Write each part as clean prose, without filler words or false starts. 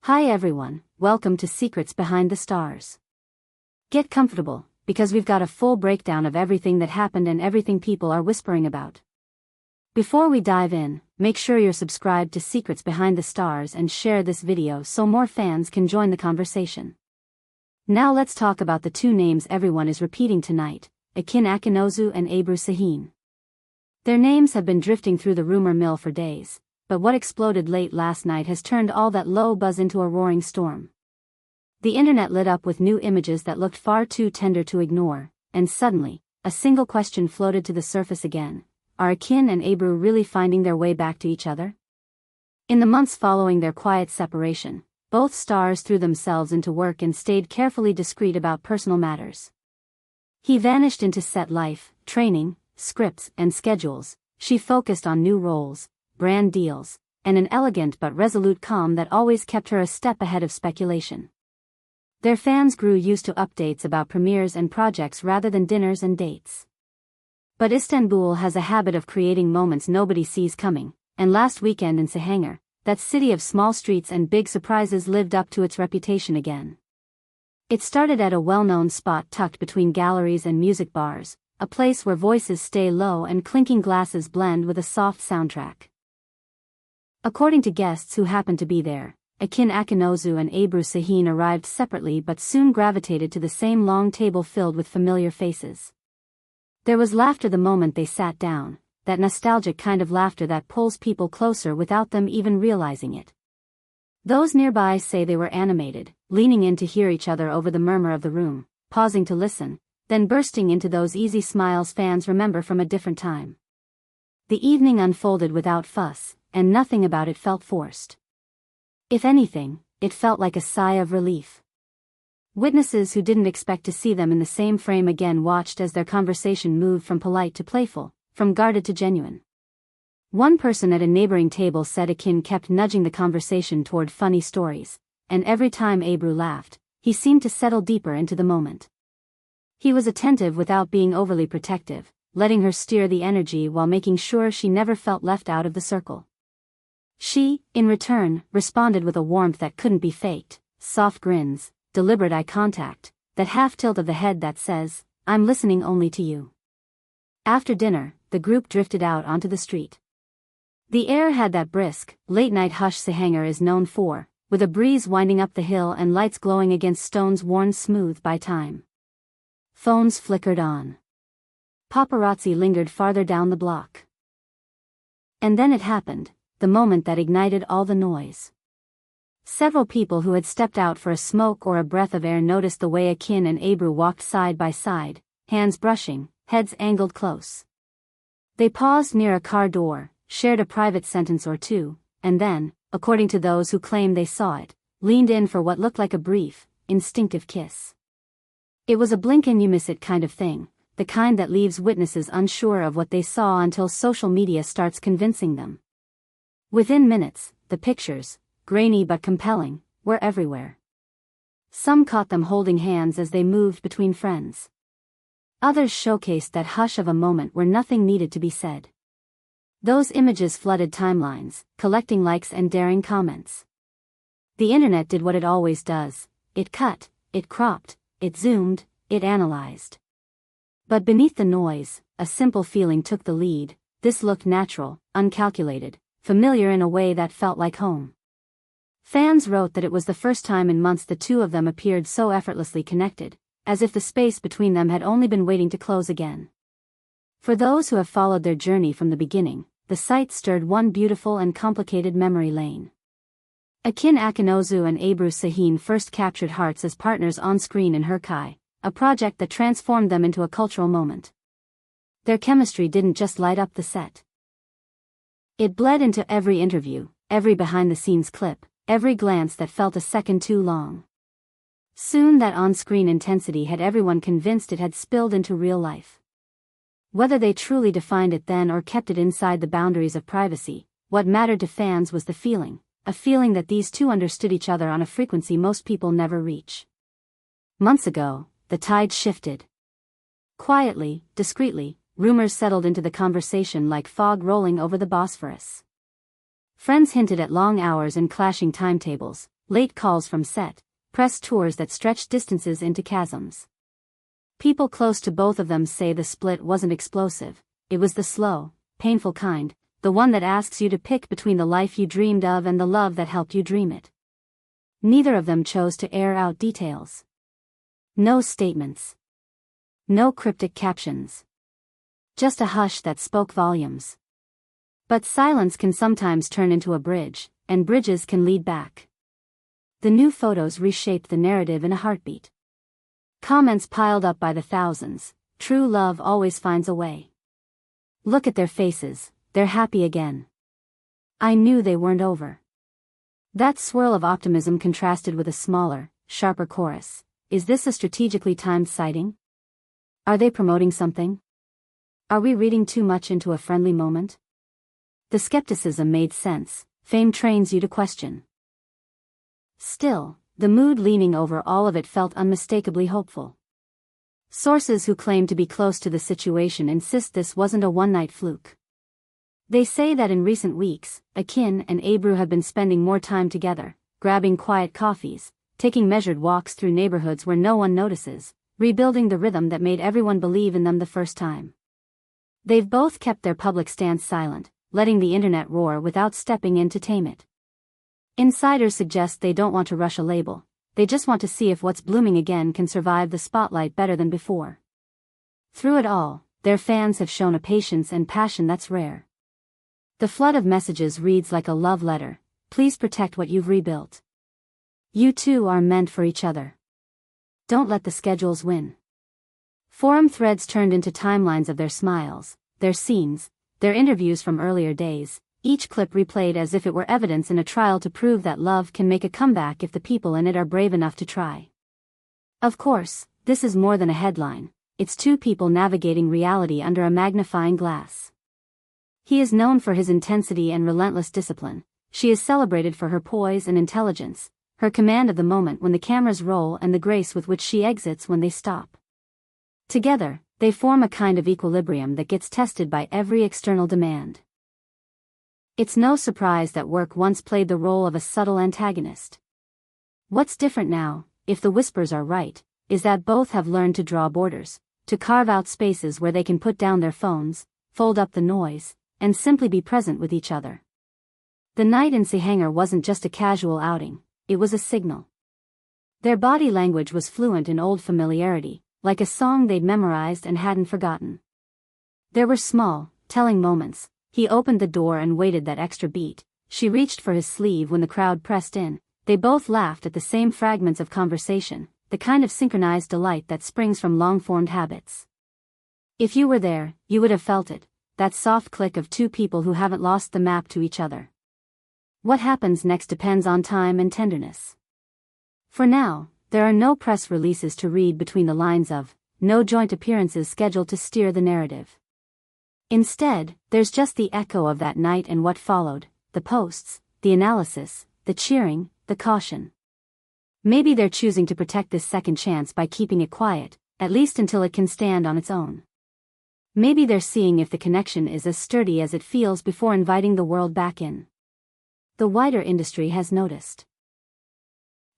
Hi everyone, welcome to Secrets Behind the Stars. Get comfortable, because we've got a full breakdown of everything that happened and everything people are whispering about. Before we dive in, make sure you're subscribed to Secrets Behind the Stars and share this video so more fans can join the conversation. Now let's talk about the two names everyone is repeating tonight, Akın and Ebru Cihangir. Their names have been drifting through the rumor mill for days, but what exploded late last night has turned all that low buzz into a roaring storm. The internet lit up with new images that looked far too tender to ignore, and suddenly, a single question floated to the surface again. Are Akın and Ebru really finding their way back to each other? In the months following their quiet separation, both stars threw themselves into work and stayed carefully discreet about personal matters. He vanished into set life, training, scripts, and schedules. She focused on new roles, brand deals, and an elegant but resolute calm that always kept her a step ahead of speculation. Their fans grew used to updates about premieres and projects rather than dinners and dates. But Istanbul has a habit of creating moments nobody sees coming, and last weekend in Cihangir, that city of small streets and big surprises lived up to its reputation again. It started at a well-known spot tucked between galleries and music bars, a place where voices stay low and clinking glasses blend with a soft soundtrack. According to guests who happened to be there, Akın and Ebru Cihangir arrived separately but soon gravitated to the same long table filled with familiar faces. There was laughter the moment they sat down, that nostalgic kind of laughter that pulls people closer without them even realizing it. Those nearby say they were animated, leaning in to hear each other over the murmur of the room, pausing to listen, then bursting into those easy smiles fans remember from a different time. The evening unfolded without fuss, and nothing about it felt forced. If anything, it felt like a sigh of relief. Witnesses who didn't expect to see them in the same frame again watched as their conversation moved from polite to playful, from guarded to genuine. One person at a neighboring table said Akın kept nudging the conversation toward funny stories, and every time Ebru laughed, he seemed to settle deeper into the moment. He was attentive without being overly protective, letting her steer the energy while making sure she never felt left out of the circle. She, in return, responded with a warmth that couldn't be faked, soft grins, deliberate eye contact, that half tilt of the head that says, "I'm listening only to you." After dinner, the group drifted out onto the street. The air had that brisk, late-night hush Cihangir is known for, with a breeze winding up the hill and lights glowing against stones worn smooth by time. Phones flickered on. Paparazzi lingered farther down the block. And then it happened, the moment that ignited all the noise. Several people who had stepped out for a smoke or a breath of air noticed the way Akın and Ebru walked side by side, hands brushing, heads angled close. They paused near a car door, shared a private sentence or two, and then, according to those who claimed they saw it, leaned in for what looked like a brief, instinctive kiss. It was a blink and you miss it kind of thing, the kind that leaves witnesses unsure of what they saw until social media starts convincing them. Within minutes, the pictures, grainy but compelling, were everywhere. Some caught them holding hands as they moved between friends. Others showcased that hush of a moment where nothing needed to be said. Those images flooded timelines, collecting likes and daring comments. The internet did what it always does: it cut, it cropped, it zoomed, it analyzed. But beneath the noise, a simple feeling took the lead. This looked natural, uncalculated, familiar in a way that felt like home. Fans wrote that it was the first time in months the two of them appeared so effortlessly connected, as if the space between them had only been waiting to close again. For those who have followed their journey from the beginning, the sight stirred one beautiful and complicated memory lane. Akın and Ebru Cihangir first captured hearts as partners on screen in Reignited, a project that transformed them into a cultural moment. Their chemistry didn't just light up the set. It bled into every interview, every behind-the-scenes clip, every glance that felt a second too long. Soon that on-screen intensity had everyone convinced it had spilled into real life. Whether they truly defined it then or kept it inside the boundaries of privacy, what mattered to fans was the feeling, a feeling that these two understood each other on a frequency most people never reach. Months ago, the tide shifted. Quietly, discreetly, rumors settled into the conversation like fog rolling over the Bosphorus. Friends hinted at long hours and clashing timetables, late calls from set, press tours that stretched distances into chasms. People close to both of them say the split wasn't explosive, it was the slow, painful kind, the one that asks you to pick between the life you dreamed of and the love that helped you dream it. Neither of them chose to air out details. No statements. No cryptic captions. Just a hush that spoke volumes. But silence can sometimes turn into a bridge, and bridges can lead back. The new photos reshaped the narrative in a heartbeat. Comments piled up by the thousands. True love always finds a way. Look at their faces, they're happy again. I knew they weren't over. That swirl of optimism contrasted with a smaller, sharper chorus. Is this a strategically timed sighting? Are they promoting something? Are we reading too much into a friendly moment? The skepticism made sense. Fame trains you to question. Still, the mood leaning over all of it felt unmistakably hopeful. Sources who claim to be close to the situation insist this wasn't a one-night fluke. They say that in recent weeks, Akın and Ebru have been spending more time together, grabbing quiet coffees, taking measured walks through neighborhoods where no one notices, rebuilding the rhythm that made everyone believe in them the first time. They've both kept their public stance silent, letting the internet roar without stepping in to tame it. Insiders suggest they don't want to rush a label, they just want to see if what's blooming again can survive the spotlight better than before. Through it all, their fans have shown a patience and passion that's rare. The flood of messages reads like a love letter. Please protect what you've rebuilt. You two are meant for each other. Don't let the schedules win. Forum threads turned into timelines of their smiles, their scenes, their interviews from earlier days, each clip replayed as if it were evidence in a trial to prove that love can make a comeback if the people in it are brave enough to try. Of course, this is more than a headline, it's two people navigating reality under a magnifying glass. He is known for his intensity and relentless discipline. She is celebrated for her poise and intelligence, her command of the moment when the cameras roll and the grace with which she exits when they stop. Together, they form a kind of equilibrium that gets tested by every external demand. It's no surprise that work once played the role of a subtle antagonist. What's different now, if the whispers are right, is that both have learned to draw borders, to carve out spaces where they can put down their phones, fold up the noise, and simply be present with each other. The night in Cihangir wasn't just a casual outing, it was a signal. Their body language was fluent in old familiarity, like a song they'd memorized and hadn't forgotten. There were small, telling moments. He opened the door and waited that extra beat. She reached for his sleeve when the crowd pressed in. They both laughed at the same fragments of conversation, the kind of synchronized delight that springs from long-formed habits. If you were there, you would have felt it. That soft click of two people who haven't lost the map to each other. What happens next depends on time and tenderness. For now, there are no press releases to read between the lines of, no joint appearances scheduled to steer the narrative. Instead, there's just the echo of that night and what followed, the posts, the analysis, the cheering, the caution. Maybe they're choosing to protect this second chance by keeping it quiet, at least until it can stand on its own. Maybe they're seeing if the connection is as sturdy as it feels before inviting the world back in. The wider industry has noticed.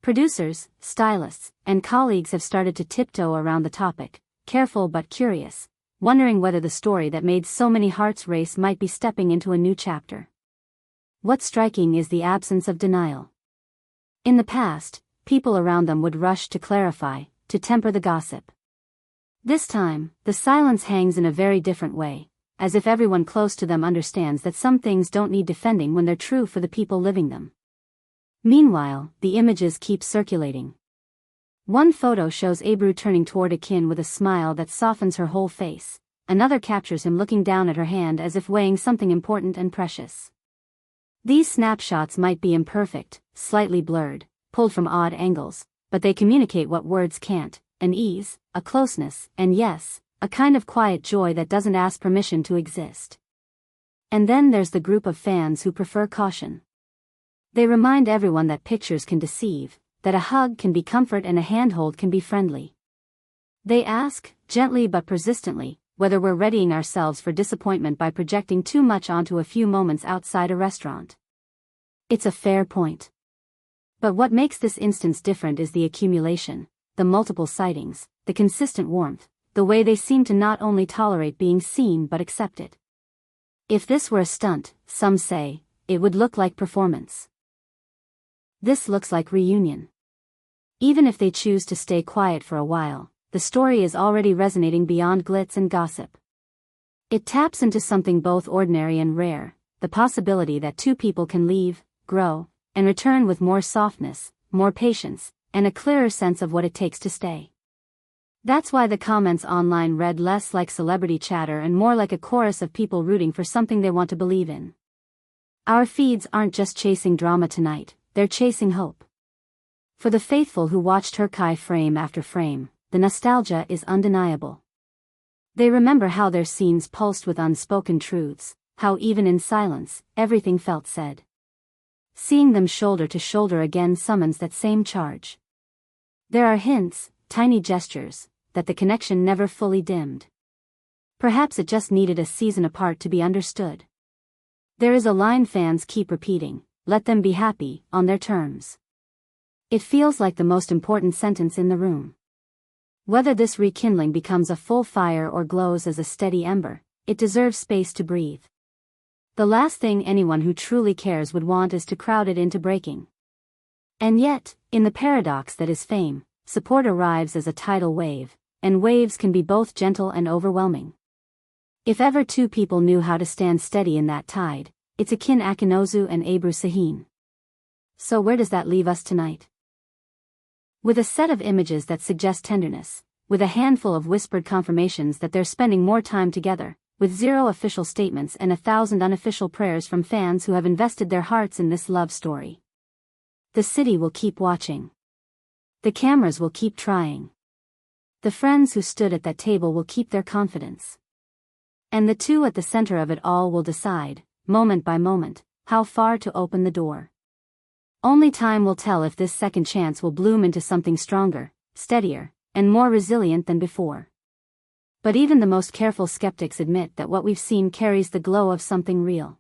Producers, stylists, and colleagues have started to tiptoe around the topic, careful but curious, wondering whether the story that made so many hearts race might be stepping into a new chapter. What's striking is the absence of denial. In the past, people around them would rush to clarify, to temper the gossip. This time, the silence hangs in a very different way, as if everyone close to them understands that some things don't need defending when they're true for the people living them. Meanwhile, the images keep circulating. One photo shows Ebru turning toward Akın with a smile that softens her whole face, another captures him looking down at her hand as if weighing something important and precious. These snapshots might be imperfect, slightly blurred, pulled from odd angles, but they communicate what words can't. An ease, a closeness, and yes, a kind of quiet joy that doesn't ask permission to exist. And then there's the group of fans who prefer caution. They remind everyone that pictures can deceive, that a hug can be comfort and a handhold can be friendly. They ask, gently but persistently, whether we're readying ourselves for disappointment by projecting too much onto a few moments outside a restaurant. It's a fair point. But what makes this instance different is the accumulation, the multiple sightings, the consistent warmth, the way they seem to not only tolerate being seen but accept it. If this were a stunt, some say, it would look like performance. This looks like reunion. Even if they choose to stay quiet for a while, the story is already resonating beyond glitz and gossip. It taps into something both ordinary and rare, the possibility that two people can leave, grow, and return with more softness, more patience, and a clearer sense of what it takes to stay. That's why the comments online read less like celebrity chatter and more like a chorus of people rooting for something they want to believe in. Our feeds aren't just chasing drama tonight, they're chasing hope. For the faithful who watched Turkey frame after frame, the nostalgia is undeniable. They remember how their scenes pulsed with unspoken truths, how even in silence, everything felt said. Seeing them shoulder to shoulder again summons that same charge. There are hints, tiny gestures, that the connection never fully dimmed. Perhaps it just needed a season apart to be understood. There is a line fans keep repeating, let them be happy, on their terms. It feels like the most important sentence in the room. Whether this rekindling becomes a full fire or glows as a steady ember, it deserves space to breathe. The last thing anyone who truly cares would want is to crowd it into breaking. And yet, in the paradox that is fame, support arrives as a tidal wave, and waves can be both gentle and overwhelming. If ever two people knew how to stand steady in that tide, it's Akın and Ebru Cihangir. So where does that leave us tonight? With a set of images that suggest tenderness, with a handful of whispered confirmations that they're spending more time together, with 0 official statements and 1,000 unofficial prayers from fans who have invested their hearts in this love story. The city will keep watching. The cameras will keep trying. The friends who stood at that table will keep their confidence. And the two at the center of it all will decide, moment by moment, how far to open the door. Only time will tell if this second chance will bloom into something stronger, steadier, and more resilient than before. But even the most careful skeptics admit that what we've seen carries the glow of something real.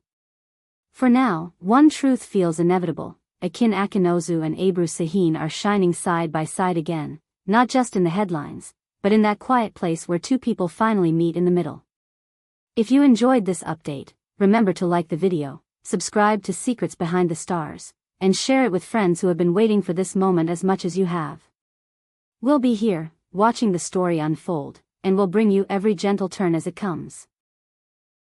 For now, one truth feels inevitable: Akın and Ebru Cihangir are shining side by side again, not just in the headlines, but in that quiet place where two people finally meet in the middle. If you enjoyed this update, remember to like the video, subscribe to Secrets Behind the Stars, and share it with friends who have been waiting for this moment as much as you have. We'll be here, watching the story unfold, and we'll bring you every gentle turn as it comes.